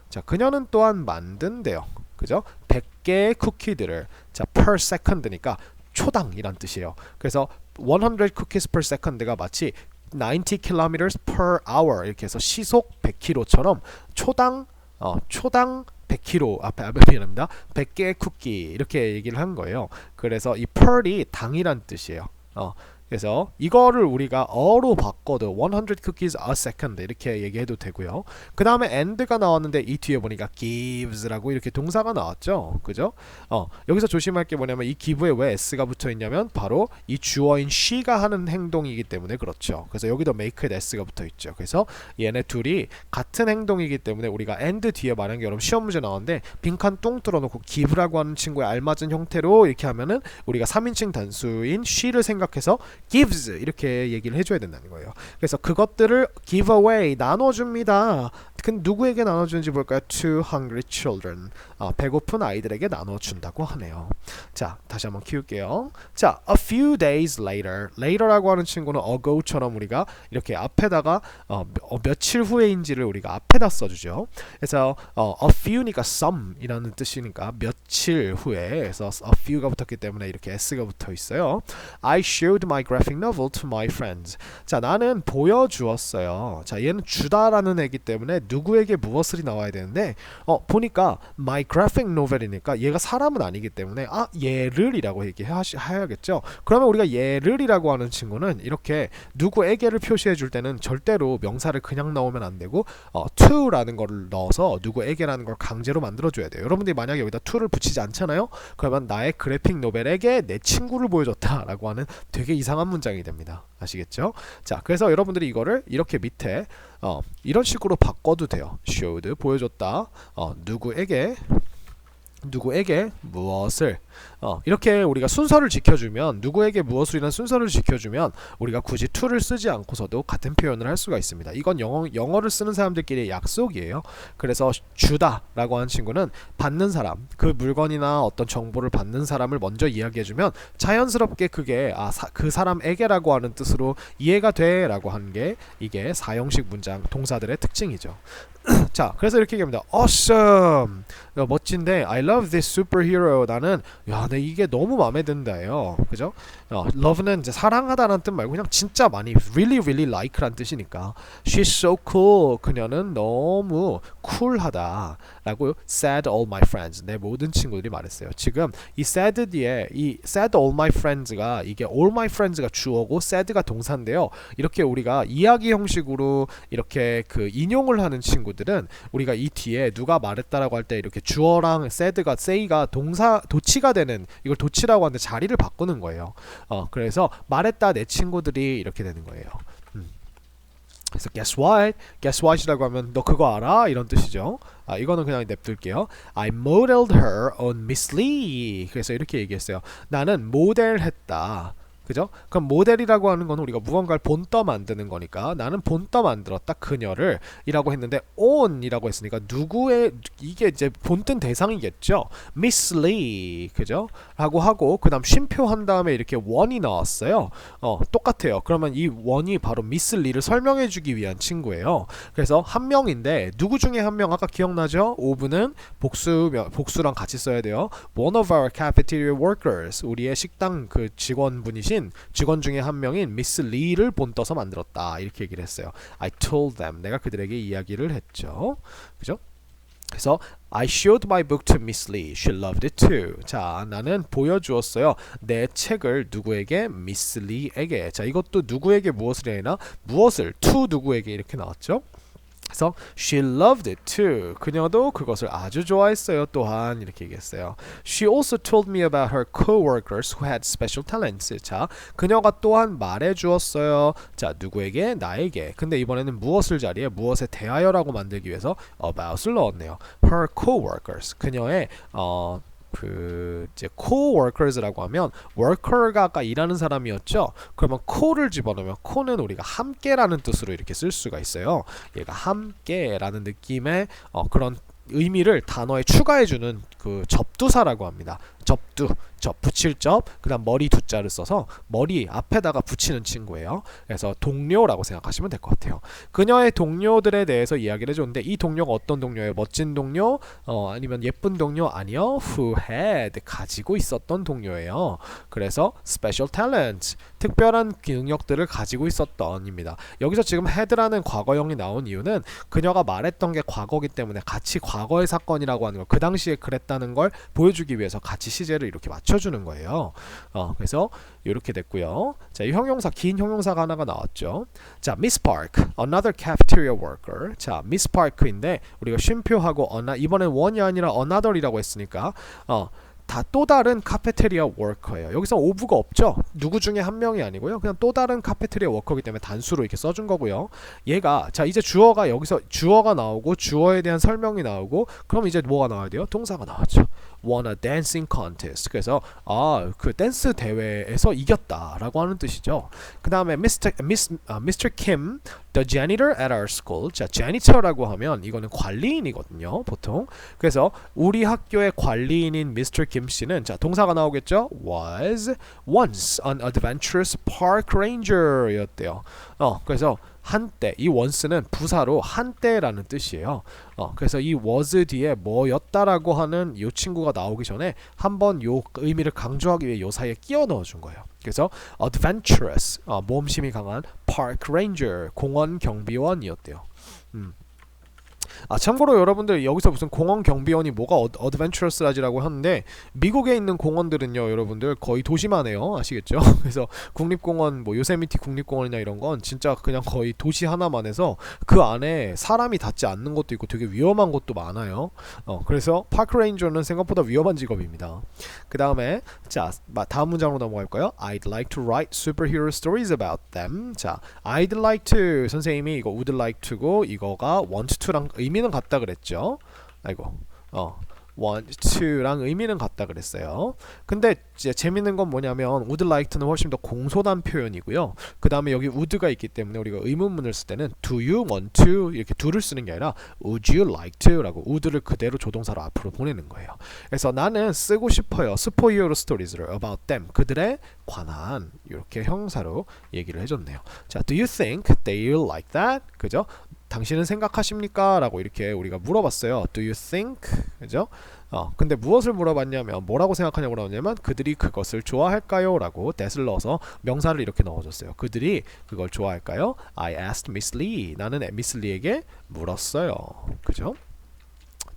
자, 그녀는 또한 만든대요. 그죠? 100개의 쿠키들을, 자, per second니까 초당이란 뜻이에요. 그래서 100 cookies per second가 마치 90 kilometers per hour 이렇게 해서 시속 100km처럼 초당 100kg 미안합니다. 100개의 쿠키 이렇게 얘기를 한 거예요. 그래서 이 per이 당이란 뜻이에요. 그래서 이거를 우리가 어로 바꿔도 100 cookies a second 이렇게 얘기해도 되고요. 그 다음에 and가 나왔는데 이 뒤에 보니까 gives라고 이렇게 동사가 나왔죠. 그죠? 여기서 조심할 게 뭐냐면 이 give에 왜 s가 붙어 있냐면 바로 이 주어인 she가 하는 행동이기 때문에 그렇죠. 그래서 여기도 make에 s가 붙어 있죠. 그래서 얘네 둘이 같은 행동이기 때문에 우리가 and 뒤에 말한 게 여러분 시험 문제 나왔는데 빈칸 뚱 뚫어놓고 give라고 하는 친구에 알맞은 형태로 이렇게 하면은 우리가 3인칭 단수인 she를 생각해서 gives 이렇게 얘기를 해줘야 된다는 거예요. 그래서 그것들을 give away 나눠줍니다. 그 누구에게 나눠주는지 볼까요? To hungry children. 배고픈 아이들에게 나눠준다고 하네요. 자, 다시 한번 키울게요. 자, a few days later. later라고 하는 친구는 ago처럼 우리가 이렇게 앞에다가 며칠 후에인지를 우리가 앞에다 써주죠. 그래서 a few니까 some이라는 뜻이니까 며칠 후에. 그래서 a few가 붙었기 때문에 이렇게 s가 붙어 있어요. I showed my graphic novel to my friends. 자, 나는 보여주었어요. 자, 얘는 주다라는 애기 때문에 누구에게 무엇을이 나와야 되는데 보니까 my graphic novel이니까 얘가 사람은 아니기 때문에 얘를이라고 얘기해야겠죠. 그러면 우리가 얘를이라고 하는 친구는 이렇게 누구에게를 표시해 줄 때는 절대로 명사를 그냥 넣으면 안 되고 to라는 거를 넣어서 누구에게라는 걸 강제로 만들어 줘야 돼요. 여러분들이 만약에 여기다 to를 붙이지 않잖아요. 그러면 나의 그래픽 노벨에게 내 친구를 보여줬다라고 하는 되게 이상한 문장이 됩니다. 아시겠죠? 자, 그래서 여러분들이 이거를 이렇게 밑에 이런 식으로 바꿔도 돼요. showed 보여줬다. 누구에게 무엇을 이렇게 우리가 순서를 지켜주면 누구에게 무엇을이라는 순서를 지켜주면 우리가 굳이 to를 쓰지 않고서도 같은 표현을 할 수가 있습니다. 이건 영어를 쓰는 사람들끼리의 약속이에요. 그래서 주다라고 하는 친구는 받는 사람, 그 물건이나 어떤 정보를 받는 사람을 먼저 이야기해주면 자연스럽게 그게 그 사람에게라고 하는 뜻으로 이해가 돼라고 하는 게 이게 사형식 문장 동사들의 특징이죠. 자, 그래서 이렇게 얘기합니다. Awesome. 멋진데 I love this superhero. 나는 내 이게 너무 마음에 든다예요. 그죠? love는 이제 사랑하다라는 뜻 말고 그냥 진짜 많이 really really like라는 뜻이니까 she's so cool. 그녀는 너무 쿨하다라고 said all my friends. 내 모든 친구들이 말했어요. 지금 이 said 뒤에 이 said all my friends가 이게 all my friends가 주어고 said가 동사인데요. 이렇게 우리가 이야기 형식으로 이렇게 그 인용을 하는 친구들은 우리가 이 뒤에 누가 말했다라고 할 때 이렇게 주어랑 said가 say가 동사 도치가 되는 이걸 도치라고 하는데 자리를 바꾸는 거예요. 그래서 말했다 내 친구들이 이렇게 되는 거예요. 그래서 guess what? guess what이라고 하면 너 그거 알아? 이런 뜻이죠. 이거는 그냥 냅둘게요. I modeled her on Miss Lee. 그래서 이렇게 얘기했어요. 나는 모델했다. 그죠? 그럼 모델이라고 하는 건 우리가 무언가를 본떠 만드는 거니까 나는 본떠 만들었다 그녀를 이라고 했는데 on이라고 했으니까 누구의 이게 이제 본뜬 대상이겠죠. Miss Lee 그죠? 라고 하고 그 다음 쉼표한 다음에 이렇게 원이 나왔어요. 똑같아요. 그러면 이 원이 바로 Miss Lee를 설명해 주기 위한 친구예요. 그래서 한 명인데 누구 중에 한 명 아까 기억나죠? 5분은 복수랑 같이 써야 돼요. One of our cafeteria workers 우리의 식당 그 직원분이신 직원 중에 한 명인 미스 리를 본떠서 만들었다 이렇게 얘기를 했어요. I told them 내가 그들에게 이야기를 했죠. 그죠? 그래서 I showed my book to Miss Lee. She loved it too. 자, 나는 보여주었어요. 내 책을 누구에게? 미스 리에게. 자, 이것도 누구에게 무엇을 해나? 무엇을 to 누구에게 이렇게 나왔죠? 그래서 she loved it too. 그녀도 그것을 아주 좋아했어요. 또한 이렇게 얘기했어요. She also told me about her coworkers who had special talents. 자, 그녀가 또한 말해주었어요. 자, 누구에게? 나에게. 근데 이번에는 무엇을 자리에 무엇에 대하여라고 만들기 위해서 about을 넣었네요. Her coworkers. 그녀의 이제 coworkers라고 하면 worker가 아까 일하는 사람이었죠. 그러면 co를 집어넣으면 co는 우리가 함께라는 뜻으로 이렇게 쓸 수가 있어요. 얘가 함께라는 느낌의 그런 의미를 단어에 추가해주는 그 접두사라고 합니다. 붙일 접, 그 다음 머리 두자를 써서 머리 앞에다가 붙이는 친구예요. 그래서 동료라고 생각하시면 될 것 같아요. 그녀의 동료들에 대해서 이야기를 해줬는데 이 동료가 어떤 동료예요? 멋진 동료? 아니면 예쁜 동료? 아니요. Who had 가지고 있었던 동료예요. 그래서 special talent 특별한 능력들을 가지고 있었던입니다. 여기서 지금 had라는 과거형이 나온 이유는 그녀가 말했던 게 과거기 때문에 같이 과거의 사건이라고 하는 걸 그 당시에 그랬다는 걸 보여주기 위해서 같이 시제를 이렇게 맞춰주는 거예요. 그래서 이렇게 됐고요. 자, 이 형용사 긴 형용사가 하나가 나왔죠. 자, Miss Park, another cafeteria worker. 자, Miss Park인데 우리가 쉼표하고 이번엔 one이 아니라 another이라고 했으니까 다 또 다른 카페테리아 워커예요. 여기서 오브가 없죠. 누구 중에 한 명이 아니고요. 그냥 또 다른 카페테리아 워커이기 때문에 단수로 이렇게 써준 거고요. 얘가 자 이제 주어가 여기서 주어가 나오고 주어에 대한 설명이 나오고 그럼 이제 뭐가 나와야 돼요? 동사가 나왔죠. Won a dancing contest. 그래서 그 댄스 대회에서 이겼다라고 하는 뜻이죠. 그 다음에 Mr. Kim, the janitor at our school. 자, janitor라고 하면 이거는 관리인이거든요, 보통. 그래서 우리 학교의 관리인인 Mr. Kim 씨는 자 동사가 나오겠죠. Was once an adventurous park ranger였대요. 그래서 한때 이 once는 부사로 한때라는 뜻이에요. 그래서 이 was 뒤에 뭐였다라고 하는 이 친구가 나오기 전에 한번 요 의미를 강조하기 위해 요 사이에 끼워 넣어준 거예요. 그래서 adventurous 모험심이 강한 park ranger 공원 경비원이었대요. 참고로 여러분들 여기서 무슨 공원 경비원이 뭐가 어드벤처러스라지라고 하는데 미국에 있는 공원들은요 여러분들 거의 도시만 해요. 아시겠죠? 그래서 국립공원 뭐 요세미티 국립공원이나 이런 건 진짜 그냥 거의 도시 하나만 해서 그 안에 사람이 닿지 않는 것도 있고 되게 위험한 것도 많아요. 그래서 파크레인저는 생각보다 위험한 직업입니다. 그 다음에 자 다음 문장으로 넘어갈까요? I'd like to write superhero stories about them. 자 I'd like to 선생님이 이거 would like to고 이거가 want to랑 의미는 같다 그랬죠. 아이고 want to랑 의미는 같다 그랬어요. 근데 이제 재밌는 건 뭐냐면 would like to는 훨씬 더 공손한 표현이고요. 그 다음에 여기 would가 있기 때문에 우리가 의문문을 쓸 때는 do you want to 이렇게 do를 쓰는 게 아니라 would you like to 라고 would를 그대로 조동사로 앞으로 보내는 거예요. 그래서 나는 쓰고 싶어요. superhero stories를 about them 그들에 관한 이렇게 형사로 얘기를 해줬네요. 자, do you think they will like that? 그죠? 당신은 생각하십니까? 라고 이렇게 우리가 물어봤어요. Do you think? 그죠? 근데 무엇을 물어봤냐면 뭐라고 생각하냐고 물어봤냐면 그들이 그것을 좋아할까요? 라고 that을 넣어서 명사를 이렇게 넣어줬어요. 그들이 그걸 좋아할까요? I asked Miss Lee. 나는 Miss Lee에게 물었어요. 그죠?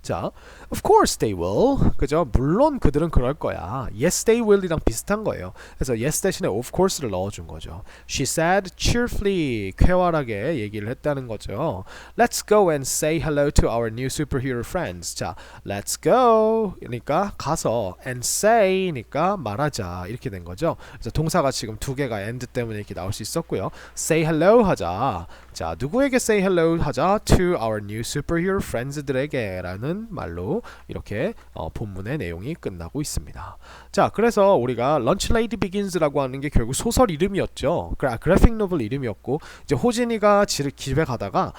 자, of course they will. 그죠? 물론 그들은 그럴 거야. Yes, they will이랑 비슷한 거예요. 그래서 yes 대신에 of course를 넣어준 거죠. She said cheerfully, 쾌활하게 얘기를 했다는 거죠. Let's go and say hello to our new superhero friends. 자, let's go. 그러니까 가서 and say니까 말하자 이렇게 된 거죠. 그래서 동사가 지금 두 개가 and 때문에 이렇게 나올 수 있었고요. Say hello 하자. 자, 누구에게 say hello 하자? To our new superhero friends들에게 라는 말로 이렇게 본문의 내용이 끝나고 있습니다. 자, 그래서 우리가 Lunch Lady Begins라고 하는 게 결국 소설 이름이었죠. 그래픽 노블 이름이었고 이제 호진이가 집에 가다가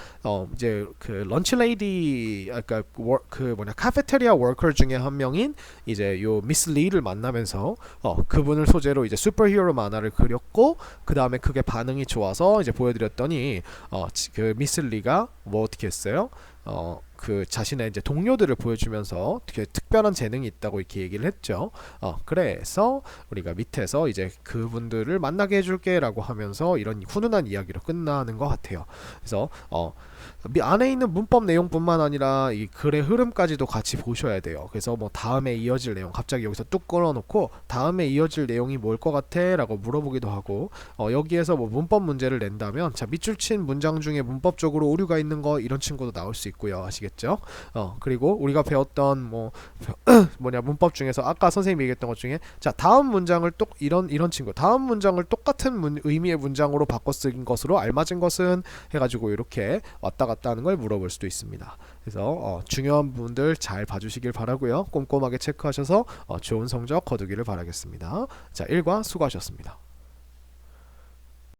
이제 그 런치 레이디 그러니까 그 카페테리아 워커 중에 한 명인 이제 요 미스 리를 만나면서 그분을 소재로 이제 슈퍼히어로 만화를 그렸고 그 다음에 그게 반응이 좋아서 이제 보여드렸더니 그 미스 리가 뭐 어떻게 했어요? 그 자신의 이제 동료들을 보여주면서 되게 특별한 재능이 있다고 이렇게 얘기를 했죠. 그래서 우리가 밑에서 이제 그분들을 만나게 해줄게라고 하면서 이런 훈훈한 이야기로 끝나는 것 같아요. 그래서 안에 있는 문법 내용뿐만 아니라 이 글의 흐름까지도 같이 보셔야 돼요. 그래서 뭐 다음에 이어질 내용 갑자기 여기서 뚝 끊어놓고 다음에 이어질 내용이 뭘 것 같아? 라고 물어보기도 하고 여기에서 뭐 문법 문제를 낸다면 자 밑줄 친 문장 중에 문법적으로 오류가 있는 거 이런 친구도 나올 수 있고요. 아시겠죠? 그리고 우리가 배웠던 뭐 문법 중에서 아까 선생님이 얘기했던 것 중에 자 다음 문장을 또 이런 친구 다음 문장을 똑같은 의미의 문장으로 바꿔 쓴 것으로 알맞은 것은 해가지고 이렇게 왔다 갔다 하는 걸 물어볼 수도 있습니다. 그래서 중요한 부분들 잘 봐주시길 바라고요. 꼼꼼하게 체크하셔서 좋은 성적 거두기를 바라겠습니다. 자, 1과 수고하셨습니다.